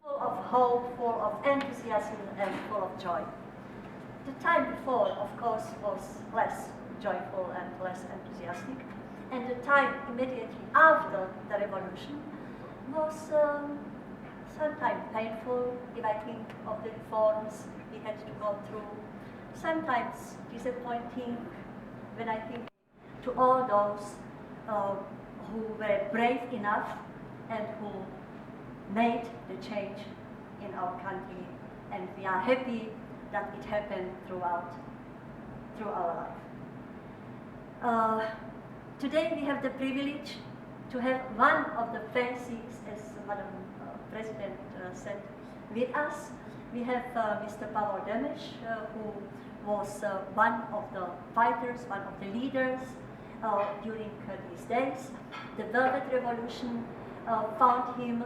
Full of hope, full of enthusiasm, and full of joy. The time before, of course, was less joyful and less enthusiastic, and the time immediately after the revolution was sometimes painful if I think of the reforms we had to go through, sometimes disappointing when I think to all those who were brave enough and who made the change in our country, and we are happy that it happened through our life. Today we have the privilege to have one of the faces, as Madam President said, with us. We have Mr. Pavel Demes, who was one of the fighters, one of the leaders during these days. The Velvet Revolution found him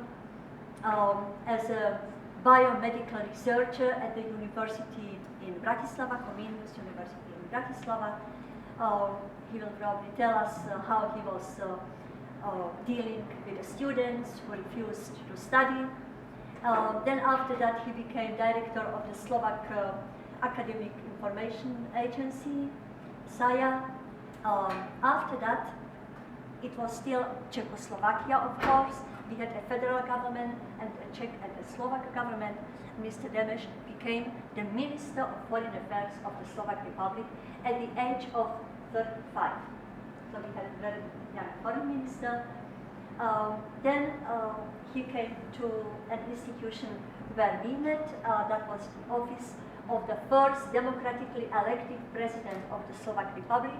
as a biomedical researcher at the university in Bratislava, Comenius University in Bratislava. He will probably tell us how he was dealing with the students who refused to study. Then after that he became director of the Slovak Academic Information Agency, SAIA. After that, it was still Czechoslovakia, of course. We had a federal government and a Czech and a Slovak government. Mr. Demes became the Minister of Foreign Affairs of the Slovak Republic at the age of 35. So we had a very young foreign minister. Then he came to an institution where we met. That was the office of the first democratically elected president of the Slovak Republic,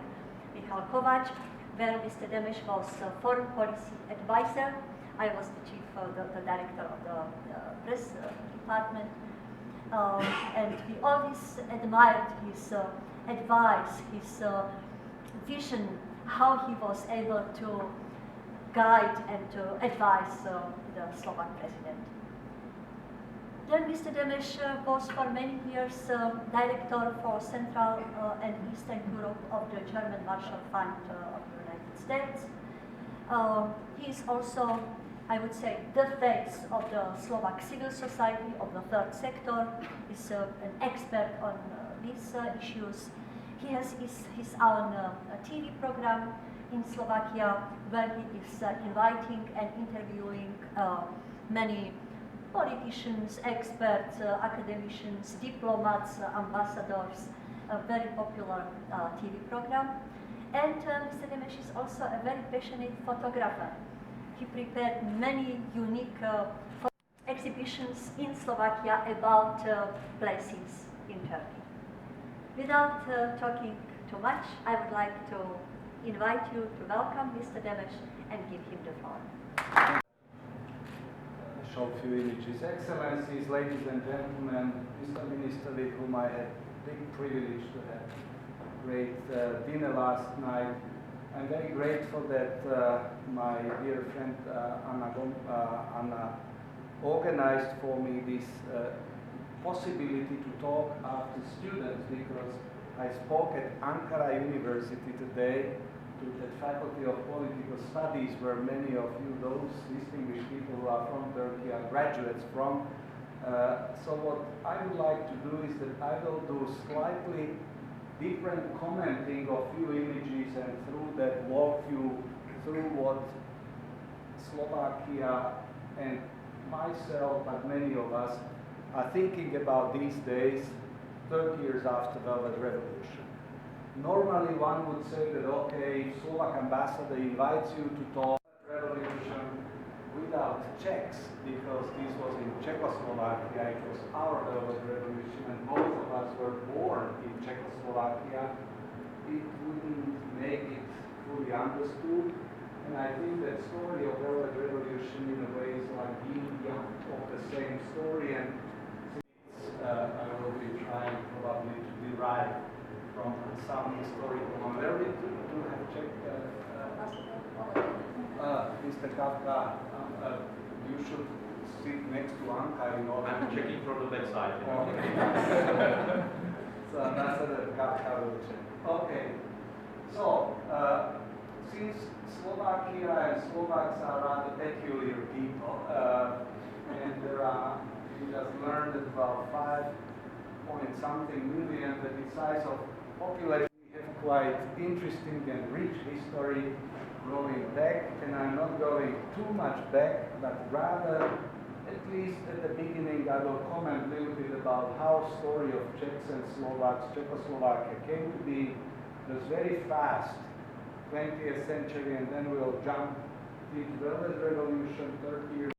Michal Kovač, where Mr. Demes was foreign policy advisor. I was the chief, the director of the press department, and we always admired his advice, his vision, how he was able to guide and to advise the Slovak president. Then Mr. Demes was for many years director for Central and Eastern Europe of the German Marshall Fund of the United States. He is also, I would say, the face of the Slovak civil society, of the third sector. He's an expert on these issues. He has his own TV program in Slovakia, where he is inviting and interviewing many politicians, experts, academicians, diplomats, ambassadors, a very popular TV program. And Mr. Demes is also a very passionate photographer. He prepared many unique exhibitions in Slovakia about places in Turkey. Without talking too much, I would like to invite you to welcome Mr. Demes and give him the floor. Show a few images. Excellencies, ladies and gentlemen, Mr. Minister, with whom I had big privilege to have great dinner last night. I'm very grateful that my dear friend Anna organized for me this possibility to talk after students, because I spoke at Ankara University today to the Faculty of Political Studies, where many of you, those distinguished people who are from Turkey, are graduates from. So what I would like to do is that I will do slightly different commenting of few images, and through that walk you through what Slovakia and myself, but many of us, are thinking about these days, 30 years after the Velvet Revolution. Normally one would say that, okay, Slovak ambassador invites you to talk about revolution, without Czechs, because this was in Czechoslovakia, it was our Velvet Revolution, and both of us were born in Czechoslovakia, it wouldn't make it fully understood. And I think that story of Velvet Revolution in a way is like yin yang of the same story, and I will be trying probably to derive from some historical one. Where did you have checked? Mr. Kafka, you should sit next to Anka in order. I'm checking from the bedside. Okay. So Ambassador Kafka will check. Okay. So, since Slovakia and Slovaks are rather peculiar people, and we just learned that about 5-point-something million, the size of population, we have quite interesting and rich history going back, and I'm not going too much back, but rather, at least at the beginning, I will comment a little bit about how story of Czechs and Slovaks, Czechoslovakia came to be. It was very fast, 20th century, and then we'll jump into the Velvet Revolution, 30 years.